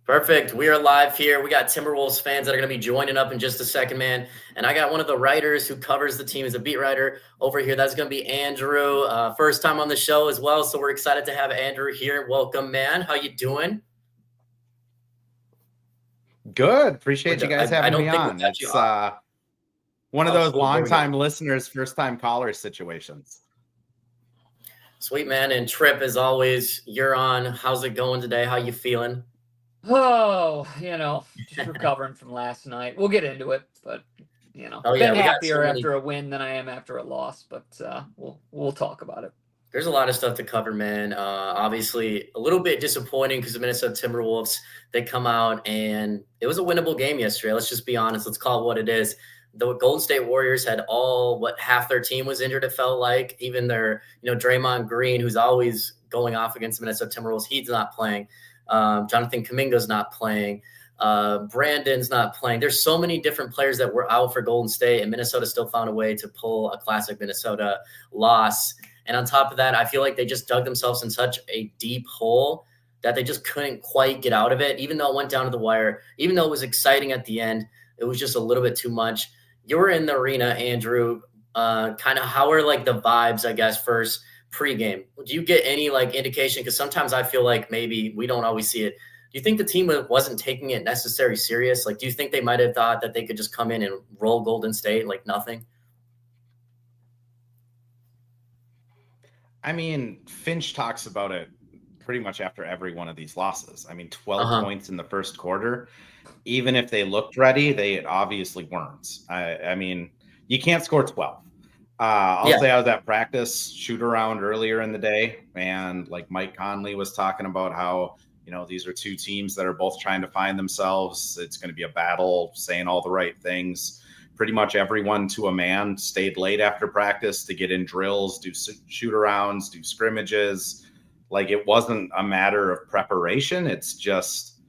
Perfect. We are live here. We got Timberwolves fans that are going to be joining up in just a second, man. And I got one of the writers who covers the team as a beat writer over here. That's going to be Andrew. First time on the show as well. So we're excited to have Andrew here. Welcome, man. How you doing? Good. Appreciate you guys I having don't me think we on. cut you It's off. one of Oh, those sweet. There we go. longtime listeners, first-time caller situations. Sweet, man. And Trip, as always, you're on. How's it going today? How you feeling? Oh, just recovering from last night. We'll get into it, but Oh, yeah, been we got so happier many- after a win than I am after a loss. But we'll talk about it. There's a lot of stuff to cover, man. Obviously, a little bit disappointing because the Minnesota Timberwolves, they come out and it was a winnable game yesterday. Let's just be honest. Let's call it what it is. The Golden State Warriors had half their team was injured, it felt like. Even their, Draymond Green, who's always going off against the Minnesota Timberwolves, he's not playing. Jonathan Kuminga's not playing. Brandon's not playing. There's so many different players that were out for Golden State, and Minnesota still found a way to pull a classic Minnesota loss. And on top of that, I feel like they just dug themselves in such a deep hole that they just couldn't quite get out of it. Even though it went down to the wire, even though it was exciting at the end, it was just a little bit too much. You were in the arena, Andrew. Kind of how are like the vibes, I guess, first pregame? Do you get any like indication? Because sometimes I feel like maybe we don't always see it. Do you think the team wasn't taking it necessarily serious? Like, do you think they might have thought that they could just come in and roll Golden State like nothing? I mean, Finch talks about it pretty much after every one of these losses. I mean, 12 points in the first quarter. Even if they looked ready, they obviously weren't. I mean, you can't score 12. I'll say I was at practice shoot around earlier in the day, and like Mike Conley was talking about how, these are two teams that are both trying to find themselves. It's going to be a battle, saying all the right things. Pretty much everyone to a man stayed late after practice to get in drills, do shoot arounds, do scrimmages. Like, it wasn't a matter of preparation. It's just,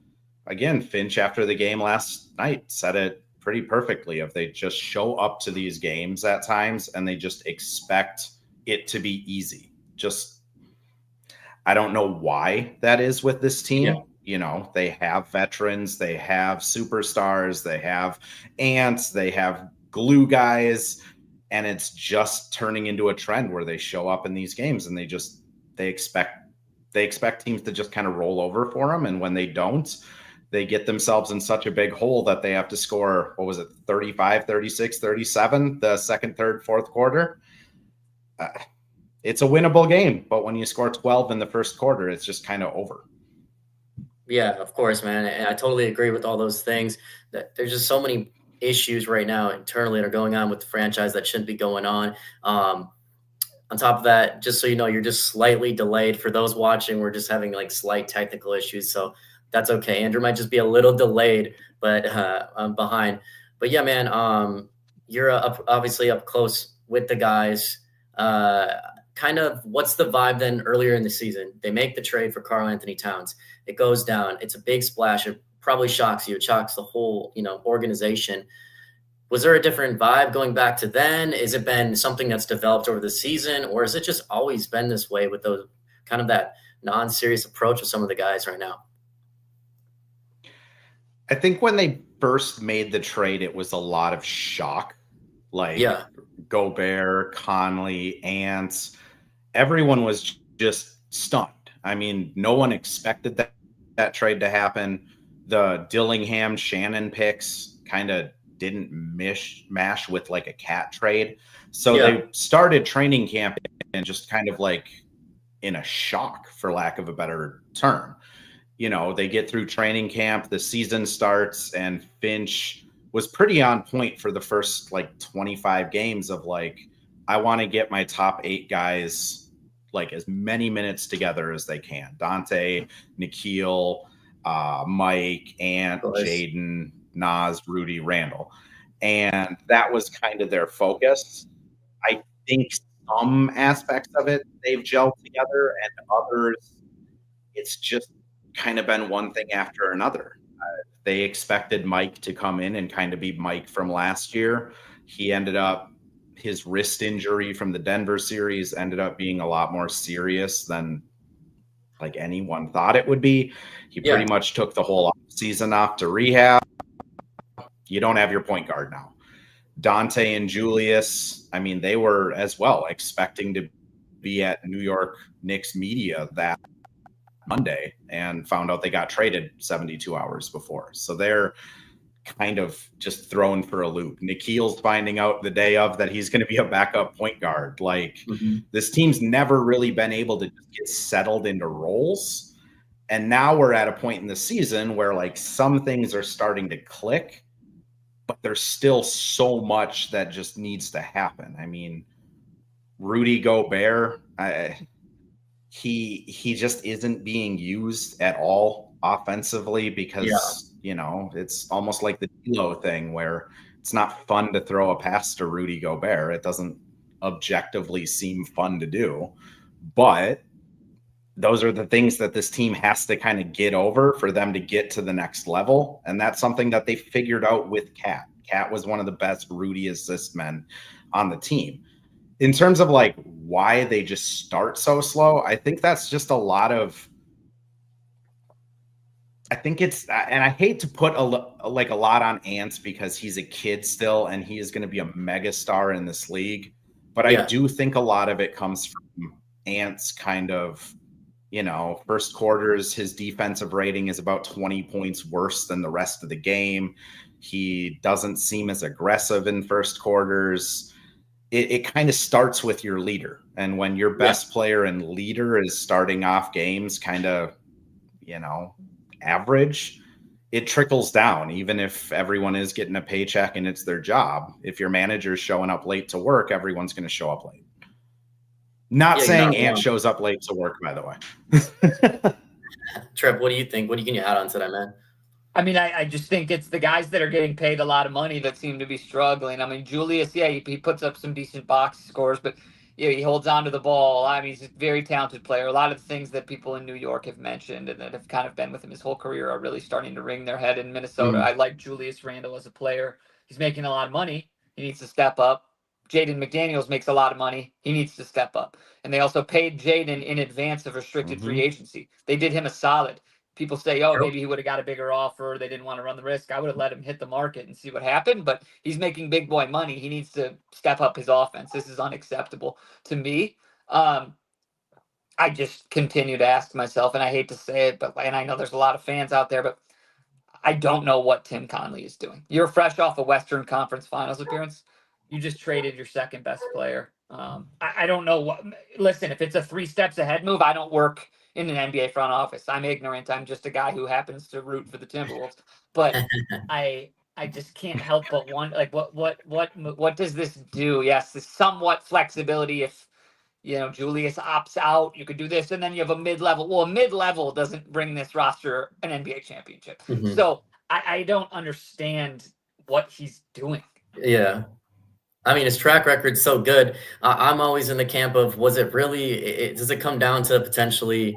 again, Finch after the game last night said it pretty perfectly. If they just show up to these games at times and they just expect it to be easy, I don't know why that is with this team. Yeah. They have veterans, they have superstars, they have ants, they have glue guys, and it's just turning into a trend where they show up in these games and they expect teams to just kind of roll over for them. And when they don't, they get themselves in such a big hole that they have to score, 35, 36, 37, the second, third, fourth quarter. It's a winnable game, but when you score 12 in the first quarter, it's just kind of over. Yeah, of course, man. And I totally agree with all those things. That there's just so many issues right now internally that are going on with the franchise that shouldn't be going on. On top of that, just so you know, you're just slightly delayed. For those watching, we're just having like slight technical issues. So that's okay. Andrew might just be a little delayed, but I'm behind. But yeah, man, you're obviously up close with the guys. Kind of what's the vibe then earlier in the season? They make the trade for Karl-Anthony Towns. It goes down. It's a big splash. It probably shocks you. It shocks the whole, organization. Was there a different vibe going back to then? Has it been something that's developed over the season, or has it just always been this way with those kind of that non-serious approach with some of the guys right now? I think when they first made the trade, it was a lot of shock. Gobert, Conley, Ants, everyone was just stunned. I mean, no one expected that trade to happen. The Dillingham Shannon picks kind of didn't mash with like a cat trade. So they started training camp and just kind of like in a shock, for lack of a better term. They get through training camp, the season starts, and Finch was pretty on point for the first like 25 games of like, I want to get my top 8 guys like as many minutes together as they can. Dante, Nikhil, Mike, Ant, Jaden, Naz, Rudy, Randall. And that was kind of their focus. I think some aspects of it they've gelled together, and others it's just kind of been one thing after another. They expected Mike to come in and kind of be Mike from last year. He ended up, his wrist injury from the Denver series ended up being a lot more serious than like anyone thought it would be. He Yeah. pretty much took the whole season off to rehab. You don't have your point guard now. Dante and Julius, I mean, they were as well expecting to be at New York Knicks media that Monday and found out they got traded 72 hours before. So they're kind of just thrown for a loop. Nikhil's finding out the day of that he's going to be a backup point guard. Like this team's never really been able to just get settled into roles. And now we're at a point in the season where like some things are starting to click, but there's still so much that just needs to happen. I mean, Rudy Gobert, he just isn't being used at all offensively because, you know, it's almost like the D'Lo thing where it's not fun to throw a pass to Rudy Gobert. It doesn't objectively seem fun to do, but those are the things that this team has to kind of get over for them to get to the next level. And that's something that they figured out with Cat. Cat was one of the best Rudy assist men on the team. In terms of like why they just start so slow, I think that's just a lot of, I think it's, and I hate to put a lot on Ants because he's a kid still and he is going to be a mega star in this league. But I do think a lot of it comes from Ants kind of, you know, first quarters, his defensive rating is about 20 points worse than the rest of the game. He doesn't seem as aggressive in first quarters. It kind of starts with your leader. And when your best player and leader is starting off games kind of, you know, average, it trickles down. Even if everyone is getting a paycheck and it's their job, if your manager's showing up late to work, everyone's going to show up late. Not saying Ant shows up late to work, by the way. Trev, what do you think? What can you add on to that, man? I mean, I just think it's the guys that are getting paid a lot of money that seem to be struggling. I mean, Julius, he puts up some decent box scores, but he holds on to the ball. I mean, he's a very talented player. A lot of the things that people in New York have mentioned and that have kind of been with him his whole career are really starting to ring their head in Minnesota. I like Julius Randle as a player. He's making a lot of money. He needs to step up. Jaden McDaniels makes a lot of money. He needs to step up. And they also paid Jaden in advance of restricted free agency. They did him a solid. People say, maybe he would have got a bigger offer. They didn't want to run the risk. I would have let him hit the market and see what happened. But he's making big boy money. He needs to step up his offense. This is unacceptable to me. I just continue to ask myself, and I hate to say it, and I know there's a lot of fans out there, but I don't know what Tim Conley is doing. You're fresh off a Western Conference Finals appearance. You just traded your second best player. I don't know what. Listen, if it's a 3 steps ahead move, I don't work in an NBA front office. I'm ignorant. I'm just a guy who happens to root for the Timberwolves. But I just can't help but wonder, like, what does this do? Yes, this somewhat flexibility. If Julius opts out, you could do this, and then you have a mid-level. Well, a mid-level doesn't bring this roster an NBA championship. So I don't understand what he's doing. Yeah. I mean, his track record's so good. I'm always in the camp of, was it really, does it come down to potentially,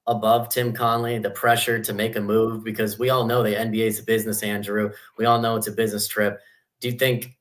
above Tim Conley, the pressure to make a move? Because we all know the NBA is a business, Andrew. We all know it's a business trip. Do you think,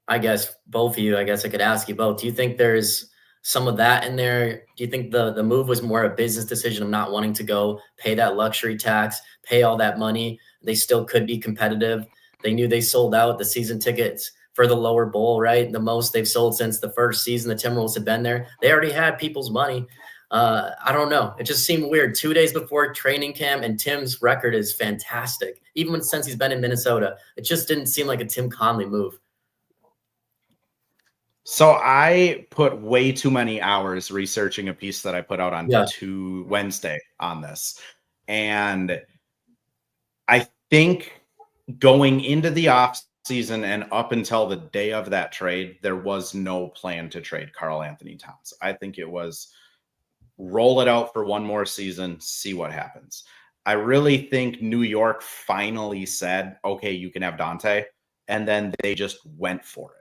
I guess both of you, I guess I could ask you both, do you think there's some of that in there? Do you think the move was more a business decision of not wanting to go pay that luxury tax, pay all that money? They still could be competitive. They knew they sold out the season tickets for the lower bowl, right? The most they've sold since the first season the Timberwolves had been there. They already had people's money. I don't know. It just seemed weird. 2 days before training camp, and Tim's record is fantastic. Even since he's been in Minnesota, it just didn't seem like a Tim Conley move. So I put way too many hours researching a piece that I put out on Wednesday on this. And I think going into the off season and up until the day of that trade, there was no plan to trade Karl Anthony Towns. I think it was roll it out for one more season, see what happens. I really think New York finally said, okay, you can have Dante. And then they just went for it.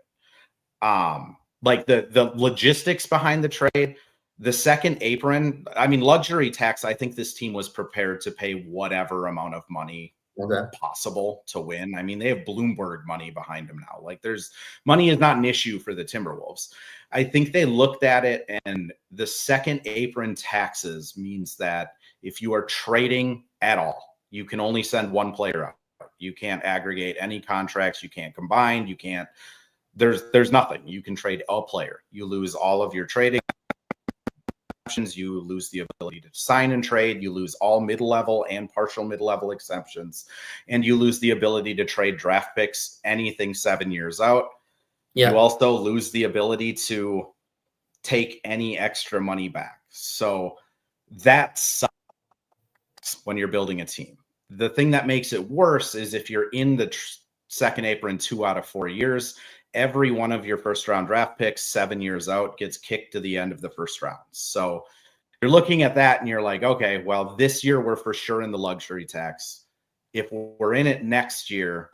Like the logistics behind the trade, the second apron, I mean, luxury tax, I think this team was prepared to pay whatever amount of money Okay. possible to win. I mean, they have Bloomberg money behind them now. Like, there's money is not an issue for the Timberwolves. I think they looked at it, and the second apron taxes means that if you are trading at all, you can only send one player out. You can't aggregate any contracts. You can't combine. You can't. There's nothing. You can trade a player. You lose all of your trading options. You lose the ability to sign and trade. You lose all mid-level and partial mid-level exceptions, and you lose the ability to trade draft picks, anything 7 years out. Yeah. You also lose the ability to take any extra money back. So that sucks when you're building a team. The thing that makes it worse is if you're in the second apron 2 out of 4 years, every one of your first round draft picks 7 years out gets kicked to the end of the first round. So you're looking at that and you're like, okay, well, this year we're for sure in the luxury tax. If we're in it next year,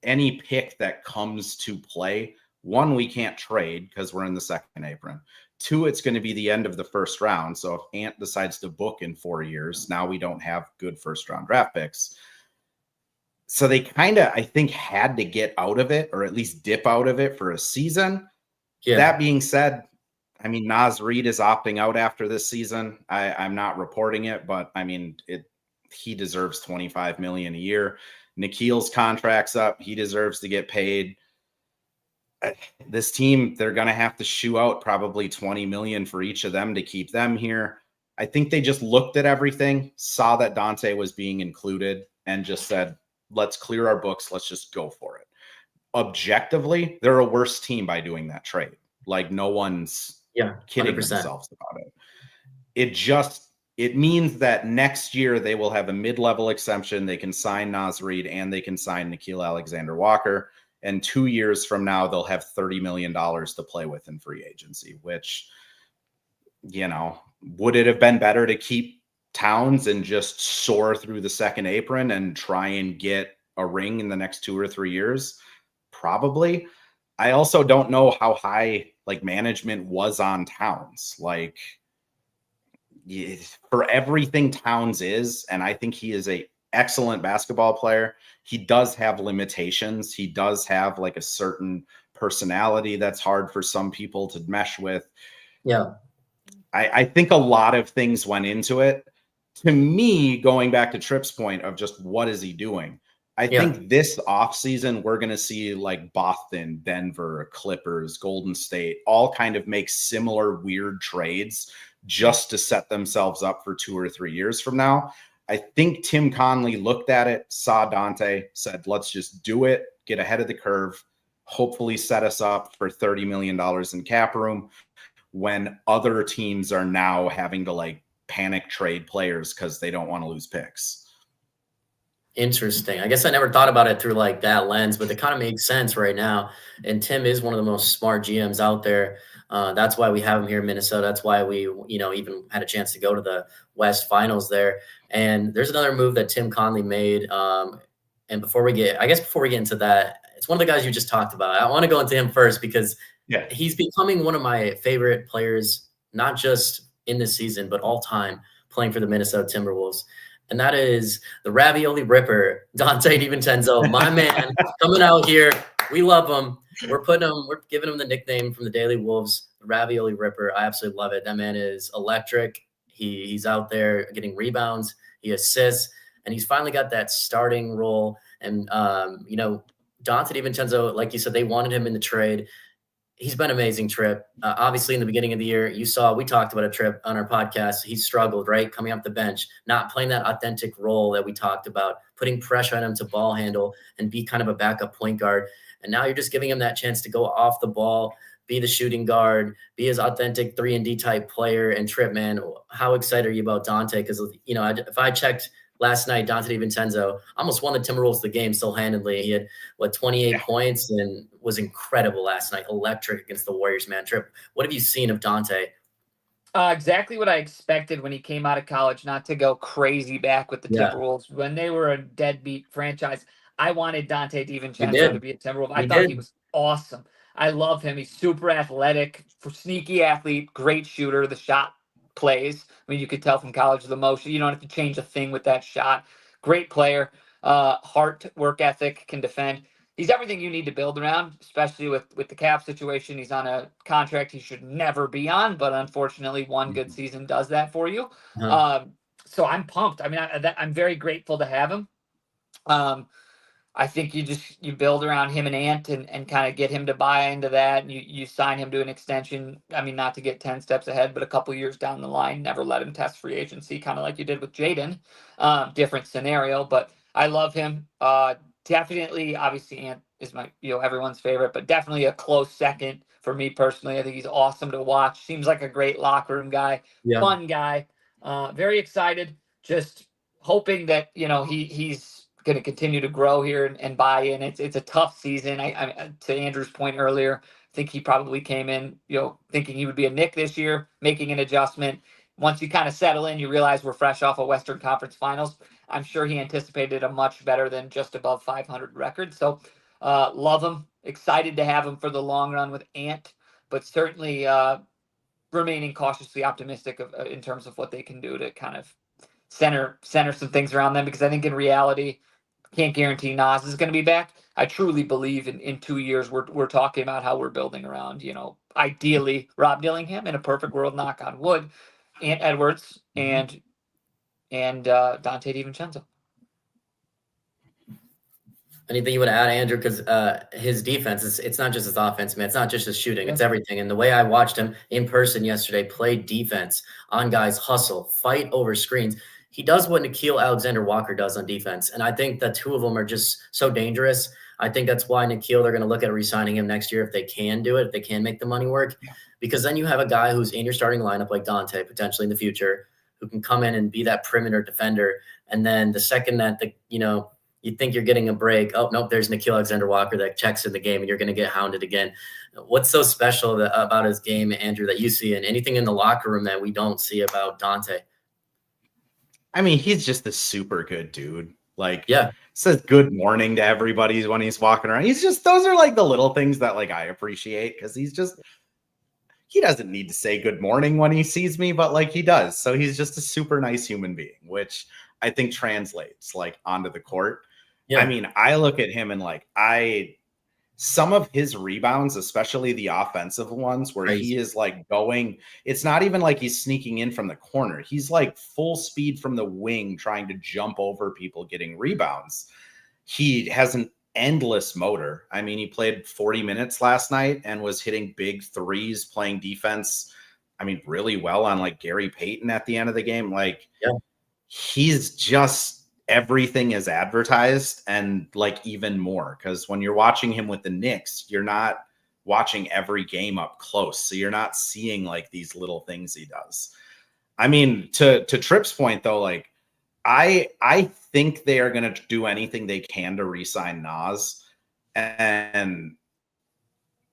any pick that comes to play, one, we can't trade because we're in the second apron. 2, it's going to be the end of the first round. So if Ant decides to book in 4 years, now we don't have good first round draft picks. So they kind of, I think, had to get out of it, or at least dip out of it for a season. Yeah. That being said, I mean, Naz Reid is opting out after this season. I'm not reporting it, but I mean, he deserves $25 million a year. Nikhil's contract's up. He deserves to get paid. This team, they're going to have to shoe out probably $20 million for each of them to keep them here. I think they just looked at everything, saw that Dante was being included, and just said, let's clear our books. Let's just go for it. Objectively, they're a worse team by doing that trade. Like, no one's kidding 100%. Themselves about it. It means that next year they will have a mid-level exemption. They can sign Naz Reid and they can sign Nickeil Alexander-Walker. And 2 years from now, they'll have $30 million to play with in free agency, which, you know, would it have been better to keep Towns and just soar through the second apron and try and get a ring in the next 2 or 3 years? Probably. I also don't know how high like management was on Towns. Like, for everything Towns is, and I think he is a excellent basketball player, he does have limitations. He does have like a certain personality that's hard for some people to mesh with. Yeah. I think a lot of things went into it. To me, going back to Tripp's point of just what is he doing, I think this offseason we're going to see like Boston, Denver, Clippers, Golden State all kind of make similar weird trades just to set themselves up for 2 or 3 years from now. I think Tim Connelly looked at it, saw Dante, said, let's just do it, get ahead of the curve, hopefully set us up for $30 million in cap room when other teams are now having to like panic trade players because they don't want to lose picks. Interesting. I guess I never thought about it through like that lens, but it kind of makes sense right now. And Tim is one of the most smart GMs out there. That's why we have him here in Minnesota. That's why we, even had a chance to go to the West Finals there. And there's another move that Tim Connelly made. And before we get into that, it's one of the guys you just talked about. I want to go into him first because he's becoming one of my favorite players, not just in this season, but all time playing for the Minnesota Timberwolves. And that is the Ravioli Ripper, Dante DiVincenzo, my man, coming out here. We love him. We're giving him the nickname from the Daily Wolves, the Ravioli Ripper. I absolutely love it. That man is electric. He's out there getting rebounds, he assists, and he's finally got that starting role. And Dante DiVincenzo, like you said, they wanted him in the trade. He's been amazing, Tripp. Obviously, in the beginning of the year, we talked about a Tripp on our podcast. He struggled, right? Coming off the bench, not playing that authentic role that we talked about, putting pressure on him to ball handle and be kind of a backup point guard. And now you're just giving him that chance to go off the ball, be the shooting guard, be his authentic 3-and-D type player. And Tripp, man, how excited are you about Dante? Because, if I checked last night, Dante DiVincenzo almost won the Timberwolves the game so handedly. He had 28 points and was incredible last night, electric against the Warriors, man. Tripp, what have you seen of Dante? Exactly what I expected when he came out of college, not to go crazy back with the Timberwolves. When they were a deadbeat franchise, I wanted Dante DiVincenzo to be a Timberwolf. I thought he was awesome. I love him. He's super athletic, sneaky athlete, great shooter. The shot plays. I mean, you could tell from college the motion. You don't have to change a thing with that shot. Great player. heart, work ethic, can defend. He's everything you need to build around, especially with the cap situation. He's on a contract he should never be on, but unfortunately, one good season does that for you. So I'm pumped. I mean, I'm very grateful to have him. I think you build around him and Ant and kind of get him to buy into that. And you sign him to an extension. I mean, not to get 10 steps ahead, but a couple years down the line, never let him test free agency, kind of like you did with Jaden. Different scenario, but I love him. Definitely, obviously, Ant is my everyone's favorite, but definitely a close second for me personally. I think he's awesome to watch. Seems like a great locker room guy, fun guy. Very excited. Just hoping that he's going to continue to grow here and buy in. It's a tough season. I to Andrew's point earlier, I think he probably came in thinking he would be a Knick this year, making an adjustment. Once you kind of settle in, you realize we're fresh off a Western Conference Finals. I'm sure he anticipated a much better than just above 500 record. So love him. Excited to have him for the long run with Ant, but certainly remaining cautiously optimistic in terms of what they can do to kind of center some things around them, because I think in reality, can't guarantee Nas is going to be back. I truly believe in 2 years we're talking about how we're building around, ideally Rob Dillingham, in a perfect world, knock on wood, Ant Edwards and Dante DiVincenzo. Anything you would add, Andrew? Because his defense, it's not just his offense, man. It's not just his shooting. It's everything. And the way I watched him in person yesterday play defense on guys, hustle, fight over screens. He does what Nickeil Alexander-Walker does on defense. And I think the two of them are just so dangerous. I think that's why Nickeil, they're going to look at re-signing him next year if they can do it, if they can make the money work. Yeah. Because then you have a guy who's in your starting lineup like Dante, potentially in the future, who can come in and be that perimeter defender. And then the second that you think you're getting a break, oh, nope, there's Nickeil Alexander-Walker that checks in the game, and you're going to get hounded again. What's so special about his game, Andrew, that you see, and anything in the locker room that we don't see about Dante? I mean, he's just a super good dude. Yeah, says good morning to everybody when he's walking around. Those are like the little things that I appreciate, because he doesn't need to say good morning when he sees me, but he does. So he's just a super nice human being, which I think translates onto the court. Yeah. I mean, I look at him and some of his rebounds, especially the offensive ones where he is going, it's not even he's sneaking in from the corner. He's full speed from the wing, trying to jump over people, getting rebounds. He has an endless motor. I mean, he played 40 minutes last night and was hitting big threes, playing defense. I mean, really well on Gary Payton at the end of the game. He's just everything is advertised, and even more, because when you're watching him with the Knicks, you're not watching every game up close. So you're not seeing these little things he does. I mean, to Tripp's point though, I think they are going to do anything they can to re-sign Nas. And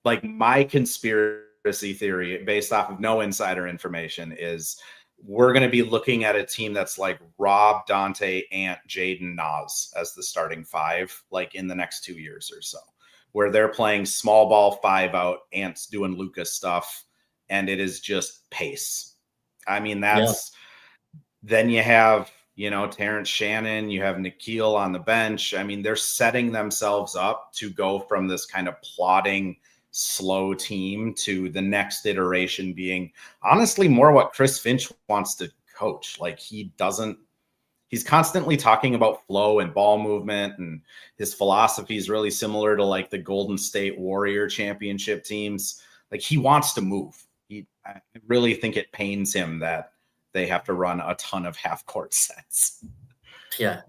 my conspiracy theory, based off of no insider information, is we're going to be looking at a team that's Rob, Dante, Ant, Jaden, Nas as the starting five, in the next 2 years or so, where they're playing small ball 5 out, Ant's doing Lucas stuff, and it is just pace. I mean, then you have, Terrence Shannon, you have Nickeil on the bench. I mean, they're setting themselves up to go from this kind of plodding, slow team to the next iteration being honestly more what Chris Finch wants to coach. He's constantly talking about flow and ball movement, and his philosophy is really similar to the Golden State Warrior championship teams. He wants to move. I really think it pains him that they have to run a ton of half court sets. Yeah.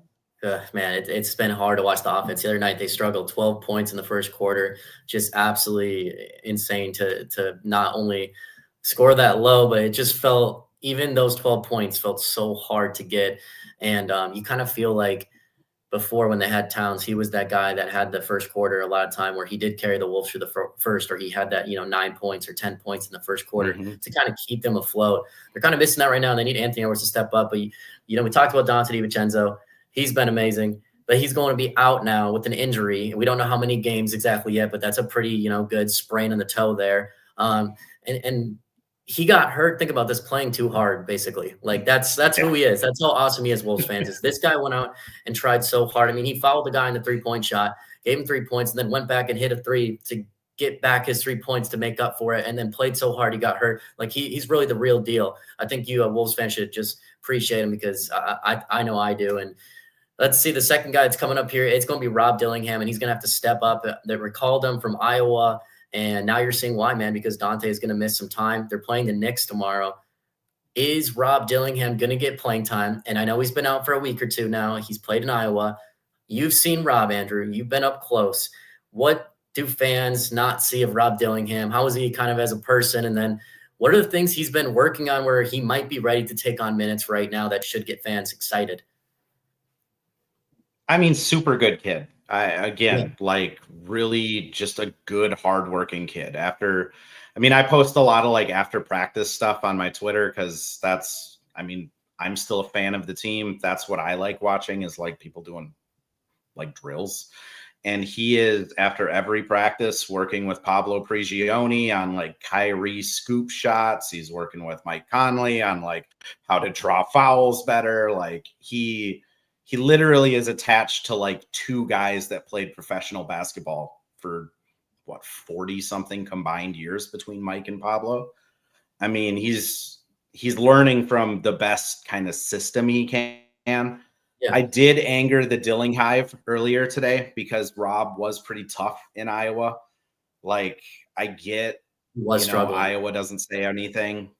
Man, it's been hard to watch the offense. The other night, they struggled 12 points in the first quarter. Just absolutely insane to not only score that low, but it just felt, even those 12 points felt so hard to get. And you kind of feel before, when they had Towns, he was that guy that had the first quarter a lot of time where he did carry the Wolves through the first, or he had that 9 points or 10 points in the first quarter to kind of keep them afloat. They're kind of missing that right now, and they need Anthony Edwards to step up. But we talked about Dante DiVincenzo. He's been amazing, but he's going to be out now with an injury. We don't know how many games exactly yet, but that's a pretty, good sprain in the toe there. And he got hurt. Think about this, playing too hard, basically. Like that's who he is. That's how awesome he is, Wolves fans. Is this guy went out and tried so hard. I mean, he fouled the guy in the 3-point shot, gave him 3 points, and then went back and hit a three to get back his 3 points to make up for it, and then played so hard he got hurt. Like he's really the real deal. I think you, Wolves fans, should just appreciate him because I know I do. And let's see the second guy that's coming up here. It's going to be Rob Dillingham, and he's going to have to step up. They recalled him from Iowa. And now you're seeing why, man, because Dante is going to miss some time. They're playing the Knicks tomorrow. Is Rob Dillingham going to get playing time? And I know he's been out for a week or two now. He's played in Iowa. You've seen Rob, Andrew. You've been up close. What do fans not see of Rob Dillingham? How is he kind of as a person? And then what are the things he's been working on where he might be ready to take on minutes right now that should get fans excited? I mean, super good kid. Like really just a good, hardworking kid. I post a lot of like after practice stuff on my Twitter because I'm still a fan of the team. That's what I like watching is like people doing like drills. And he is, after every practice, working with Pablo Prigioni on like Kyrie scoop shots. He's working with Mike Conley on like how to draw fouls better. Like he literally is attached to like two guys that played professional basketball for 40 something combined years between Mike and Pablo. I mean, he's learning from the best kind of system he can. Yeah. I did anger the Dilling Hive earlier today because Rob was pretty tough in Iowa. Like I get, Iowa doesn't say anything.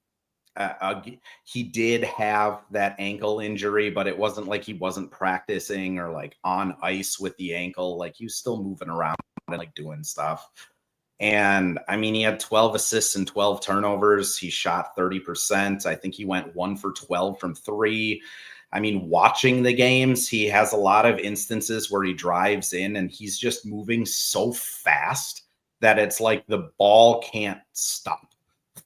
He did have that ankle injury, but it wasn't like he wasn't practicing or like on ice with the ankle. Like he was still moving around and like doing stuff. And I mean, he had 12 assists and 12 turnovers. He shot 30%. I think he went 1 for 12 from 3. I mean, watching the games, he has a lot of instances where he drives in and he's just moving so fast that it's like the ball can't stop.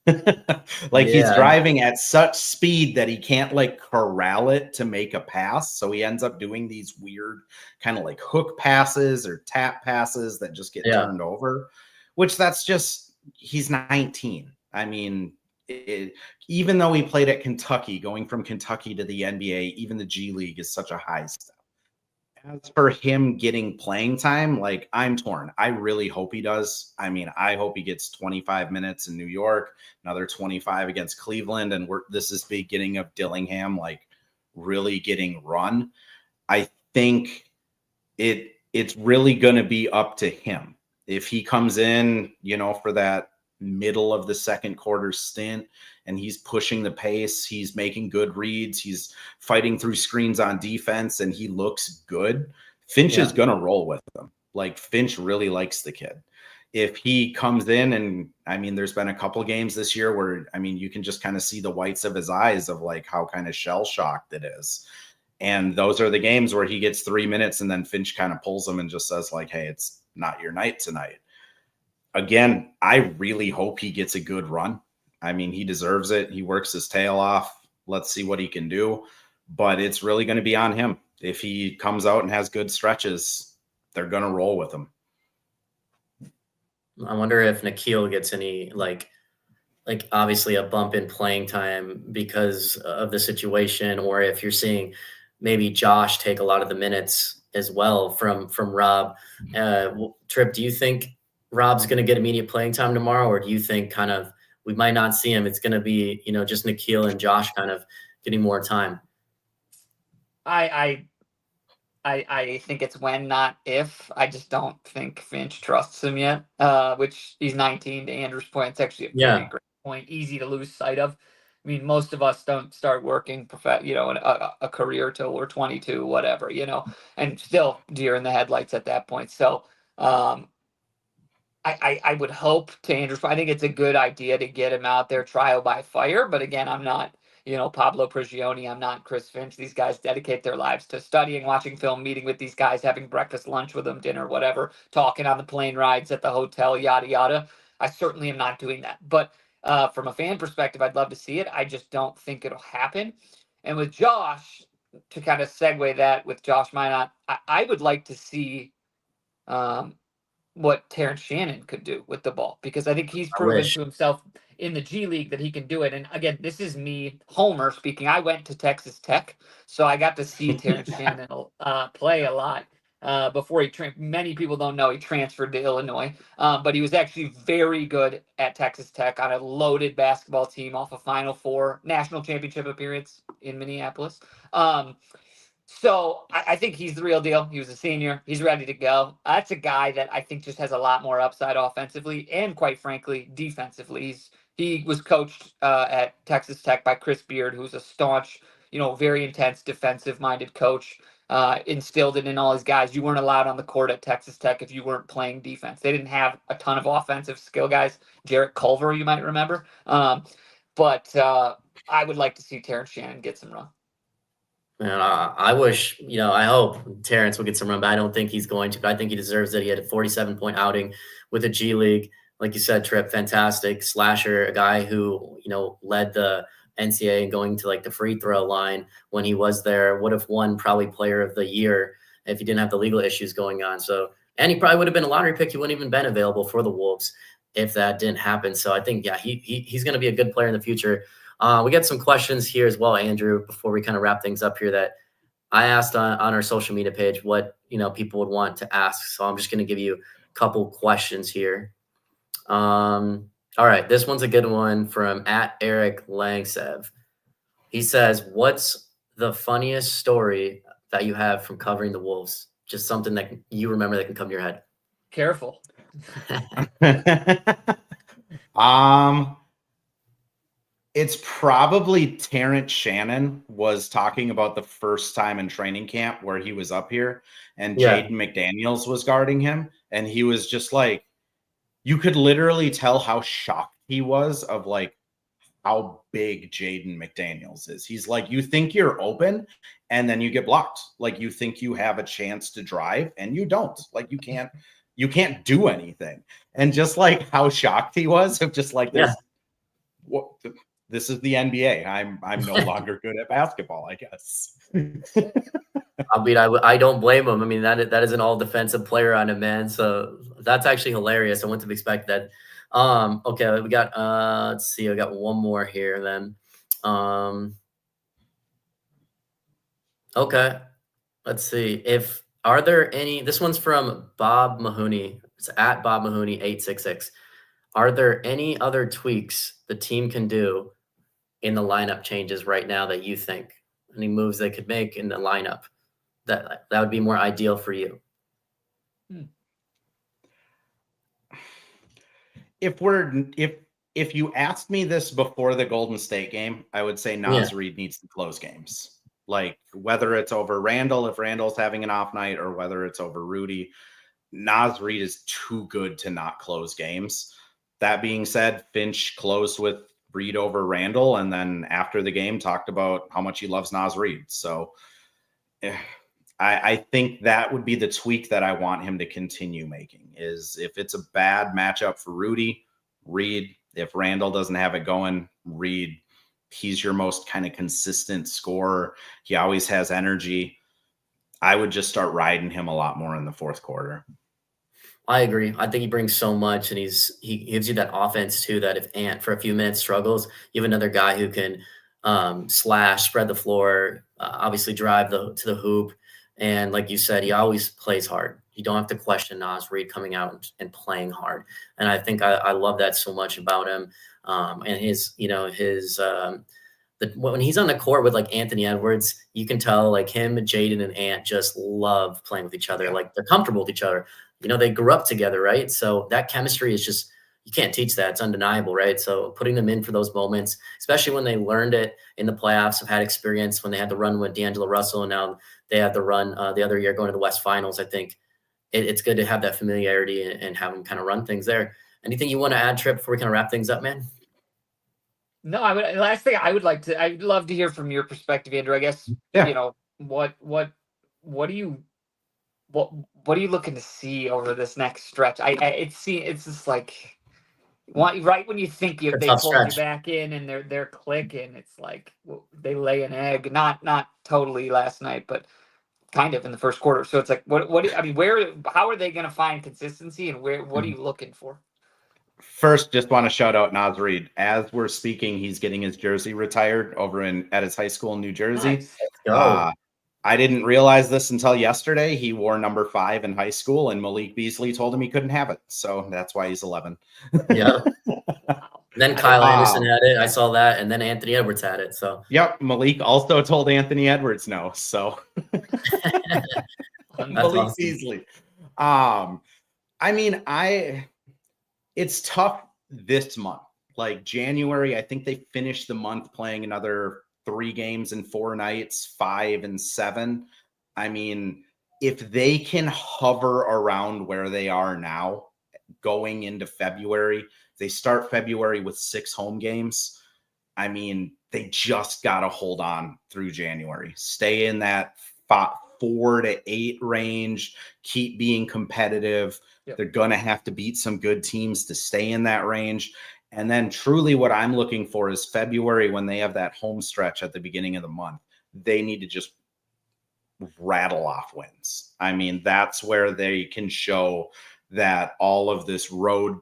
He's driving at such speed that he can't like corral it to make a pass. So he ends up doing these weird kind of like hook passes or tap passes that just get turned over, which he's 19. I mean, even though he played at Kentucky, going from Kentucky to the NBA, even the G League is such a high step. As for him getting playing time, like I'm torn. I really hope he does. I mean, I hope he gets 25 minutes in New York, another 25 against Cleveland, and this is the beginning of Dillingham like really getting run. I think it's really going to be up to him. If he comes in, for that middle of the second quarter stint and he's pushing the pace, he's making good reads, he's fighting through screens on defense, and he looks good, Finch is going to roll with him. Like Finch really likes the kid. If he comes in and there's been a couple games this year where, you can just kind of see the whites of his eyes of like how kind of shell shocked it is. And those are the games where he gets 3 minutes and then Finch kind of pulls him and just says like, hey, it's not your night tonight. Again, I really hope he gets a good run. I mean, he deserves it. He works his tail off. Let's see what he can do. But it's really going to be on him. If he comes out and has good stretches, they're going to roll with him. I wonder if Nickeil gets any, like obviously a bump in playing time because of the situation, or if you're seeing maybe Josh take a lot of the minutes as well from Rob. Trip, do you think Rob's going to get immediate playing time tomorrow, or do you think kind of we might not see him? It's going to be, just Nickeil and Josh kind of getting more time. I think it's when, not if. I just don't think Finch trusts him yet, which he's 19 to Andrew's point. It's actually a very great point, easy to lose sight of. I mean, most of us don't start working, a career till we're 22, whatever, and still deer in the headlights at that point. So, I would hope, to Andrew's point, I think it's a good idea to get him out there trial by fire. But again, I'm not, Pablo Prigioni. I'm not Chris Finch. These guys dedicate their lives to studying, watching film, meeting with these guys, having breakfast, lunch with them, dinner, whatever, talking on the plane rides at the hotel, yada, yada. I certainly am not doing that. But from a fan perspective, I'd love to see it. I just don't think it'll happen. And with Josh, to kind of segue that with Josh Minot, I would like to see what Terrence Shannon could do with the ball, because I think he's proven to himself in the G League that he can do it. And again, this is me, Homer, speaking. I went to Texas Tech, so I got to see Terrence Shannon play a lot. Before many people don't know he transferred to Illinois, but he was actually very good at Texas Tech on a loaded basketball team off a Final Four national championship appearance in Minneapolis. So I think he's the real deal. He was a senior. He's ready to go. That's a guy that I think just has a lot more upside offensively and, quite frankly, defensively. He was coached at Texas Tech by Chris Beard, who's a staunch, very intense defensive-minded coach. Instilled it in all his guys. You weren't allowed on the court at Texas Tech if you weren't playing defense. They didn't have a ton of offensive skill guys. Jarrett Culver, you might remember. But I would like to see Terrence Shannon get some run. Man, I wish, I hope Terrence will get some run, but I don't think he's going to. But I think he deserves it. He had a 47-point outing with the G League. Like you said, Tripp, fantastic slasher, a guy who, led the NCAA and going to like the free throw line when he was there, would have won probably player of the year if he didn't have the legal issues going on. So, and he probably would have been a lottery pick. He wouldn't even been available for the Wolves if that didn't happen. So I think, yeah, he's going to be a good player in the future. We got some questions here as well, Andrew, before we kind of wrap things up here that I asked on our social media page what, people would want to ask. So I'm just going to give you a couple questions here. All right, this one's a good one from @Eric Langsev. He says, what's the funniest story that you have from covering the Wolves? Just something that you remember that can come to your head. Careful. It's probably Terrence Shannon was talking about the first time in training camp where he was up here and Jaden McDaniels was guarding him. And he was just like, you could literally tell how shocked he was of like how big Jaden McDaniels is. He's like, you think you're open and then you get blocked. Like you think you have a chance to drive and you don't. Like you can't do anything. And just like how shocked he was of just like this. What? This is the NBA. I'm no longer good at basketball, I guess. I mean, I don't blame him. I mean, that is an all defensive player on him, man. So that's actually hilarious. I wouldn't have expected that. Okay, we got let's see, I got one more here then. Okay. Let's see. Are there any, this one's from Bob Mahoney. It's @Bob Mahoney 866. Are there any other tweaks the team can do in the lineup changes right now that you think, any moves they could make in the lineup that would be more ideal for you? If you asked me this before the Golden State game, I would say Naz Reid needs to close games. Like whether it's over Randall, if Randall's having an off night, or whether it's over Rudy, Naz Reid is too good to not close games. That being said, Finch closed with Reid over Randall, and then after the game talked about how much he loves Naz Reid. So I think that would be the tweak that I want him to continue making, is if it's a bad matchup for Rudy, Reid. If Randall doesn't have it going, Reid. He's your most kind of consistent scorer. He always has energy. I would just start riding him a lot more in the fourth quarter. I agree. I think he brings so much, and he gives you that offense too, that if Ant for a few minutes struggles, you have another guy who can slash, spread the floor, obviously drive to the hoop. And like you said, he always plays hard. You don't have to question Naz Reid coming out and playing hard. And I think I love that so much about him. And when he's on the court with like Anthony Edwards, you can tell like him, Jaden, and Ant just love playing with each other. Like they're comfortable with each other. They grew up together, right? So that chemistry is just, you can't teach that. It's undeniable, right? So putting them in for those moments, especially when they learned it in the playoffs, have had experience when they had the run with D'Angelo Russell, and now they had the run the other year going to the West Finals. I think it's good to have that familiarity and have them kind of run things there. Anything you want to add, Tripp, before we kind of wrap things up, man? No, last thing I'd love to hear from your perspective, Andrew. I guess, what are you looking to see over this next stretch? It's just like, right when you think they pull you back in and they're clicking, it's like they lay an egg. Not totally last night, but kind of in the first quarter. So it's like, how are they going to find consistency, and what are you looking for? First, just want to shout out Naz Reid. As we're speaking, he's getting his jersey retired over at his high school in New Jersey. Nice. I didn't realize this until yesterday. He wore number 5 in high school, and Malik Beasley told him he couldn't have it. So that's why he's 11. Yeah. Then Kyle Anderson had it. I saw that. And then Anthony Edwards had it. So, yep. Malik also told Anthony Edwards no. So, Malik awesome. Beasley. It's tough this month. Like January, I think they finished the month playing another 3 games in 4 nights, 5 and 7. I mean, if they can hover around where they are now going into February, they start February with 6 home games. I mean, they just got to hold on through January, stay in that 4 to 8 range, keep being competitive. Yep. They're going to have to beat some good teams to stay in that range. And then truly what I'm looking for is February, when they have that home stretch at the beginning of the month, they need to just rattle off wins. I mean, that's where they can show that all of this road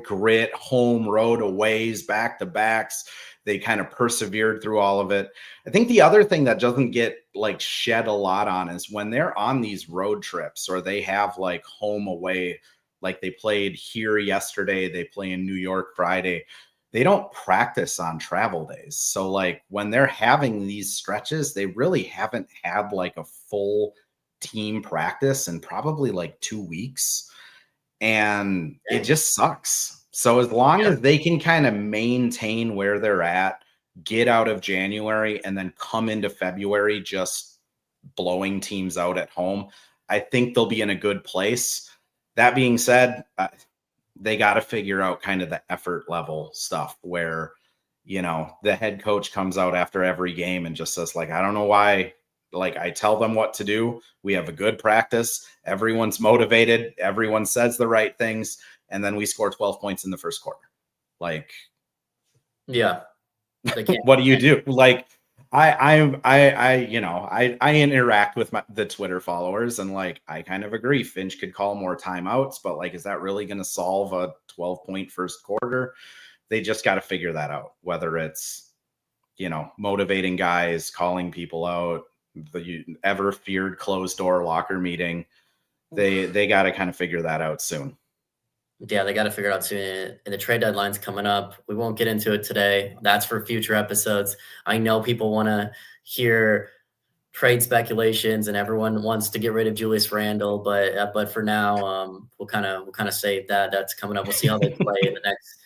grit, home, road aways, back-to-backs, they kind of persevered through all of it. I think the other thing that doesn't get like shed a lot on is when they're on these road trips or they have like home away, like they played here yesterday, they play in New York Friday, they don't practice on travel days. So like when they're having these stretches, they really haven't had like a full team practice in probably like 2 weeks. And it just sucks. So as long as they can kind of maintain where they're at, get out of January, and then come into February just blowing teams out at home, I think they'll be in a good place. That being said, they got to figure out kind of the effort level stuff where, you know, the head coach comes out after every game and just says, like, I don't know why. Like, I tell them what to do. We have a good practice. Everyone's motivated. Everyone says the right things. And then we score 12 points in the first quarter. Like, yeah, what do you do? Like, I interact with the Twitter followers, and like, I kind of agree. Finch could call more timeouts, but like, is that really going to solve a 12-point first quarter? They just got to figure that out, whether it's, you know, motivating guys, calling people out, the ever feared closed door locker meeting. They got to kind of figure that out soon. Yeah, they got to figure it out soon. And the trade deadline's coming up. We won't get into it today. That's for future episodes. I know people want to hear trade speculations, and everyone wants to get rid of Julius Randle. But for now, we'll kind of save that. That's coming up. We'll see how they play in the next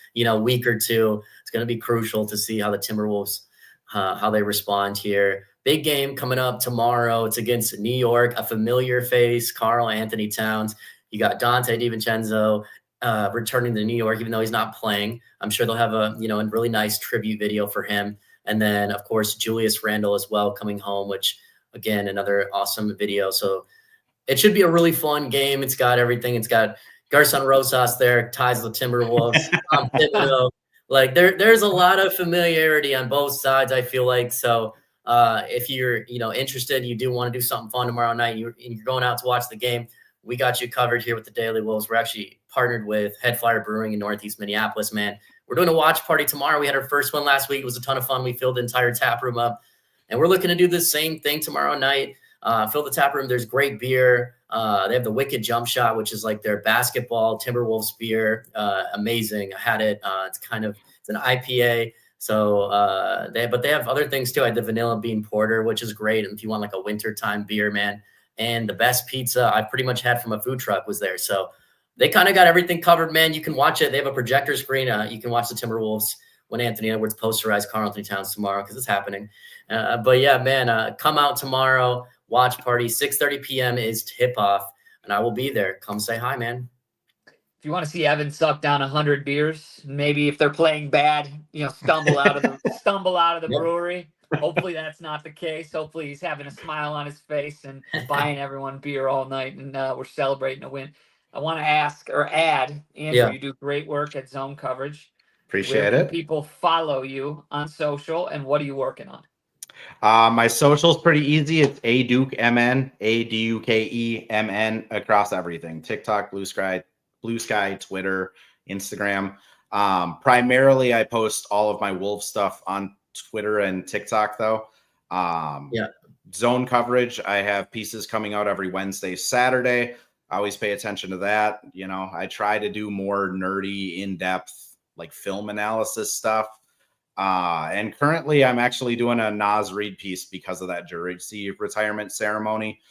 week or two. It's going to be crucial to see how the Timberwolves how they respond here. Big game coming up tomorrow. It's against New York, a familiar face, Karl-Anthony Towns. You got Dante DiVincenzo returning to New York, even though he's not playing. I'm sure they'll have a really nice tribute video for him. And then, of course, Julius Randle as well coming home, which, again, another awesome video. So it should be a really fun game. It's got everything. It's got Garson Rosas there, ties the Timberwolves. Like there's a lot of familiarity on both sides, I feel like. So if you're interested, you do want to do something fun tomorrow night, you're going out to watch the game, we got you covered here with the Daily Wolves. We're actually partnered with Head Flyer Brewing in Northeast Minneapolis, man. We're doing a watch party tomorrow. We had our first one last week. It was a ton of fun. We filled the entire tap room up, and we're looking to do the same thing tomorrow night. Fill the tap room. There's great beer. They have the Wicked Jump Shot, which is like their basketball Timberwolves beer. Amazing. I had it. It's an IPA. So they have other things too. I had the Vanilla Bean Porter, which is great. And if you want like a wintertime beer, man, and the best pizza I've pretty much had from a food truck was there. So they kind of got everything covered, man. You can watch it. They have a projector screen. You can watch the Timberwolves when Anthony Edwards posterized Karl-Anthony Towns tomorrow, because it's happening. But yeah, man, come out tomorrow. Watch party, 6:30 p.m. is tip-off, and I will be there. Come say hi, man. If you want to see Evan suck down 100 beers, maybe if they're playing bad, stumble out of the brewery. Hopefully that's not the case. Hopefully he's having a smile on his face and buying everyone beer all night, and we're celebrating a win. I want to add, Andrew, you do great work at Zone Coverage. Appreciate Where it. can people follow you on social, and what are you working on? My social's pretty easy. It's ADukeMN, ADUKEMN across everything. TikTok, Blue Sky, Blue Sky, Twitter, Instagram. Primarily, I post all of my Wolves stuff on Twitter and TikTok, though. Yeah. Zone coverage, I have pieces coming out every Wednesday, Saturday. I always pay attention to that. You know, I try to do more nerdy, in-depth, like film analysis stuff. And currently, I'm actually doing a Naz Reid piece because of that jersey retirement ceremony.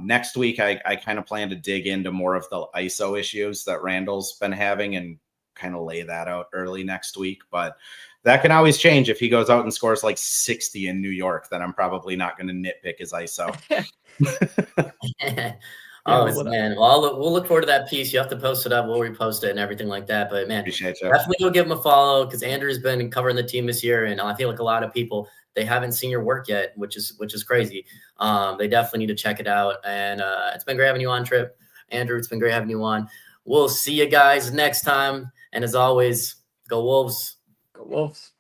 Next week, I kind of plan to dig into more of the ISO issues that Randall's been having and kind of lay that out early next week. But that can always change. If he goes out and scores like 60 in New York, then I'm probably not going to nitpick his ISO. Man. Well, we'll look forward to that piece. You have to post it up. We'll repost it and everything like that. But man, definitely go give him a follow because Andrew's been covering the team this year, and I feel like a lot of people, they haven't seen your work yet, which is crazy. They definitely need to check it out. And it's been great having you on, Trip. Andrew, it's been great having you on. We'll see you guys next time. And as always, go Wolves. Go Wolves.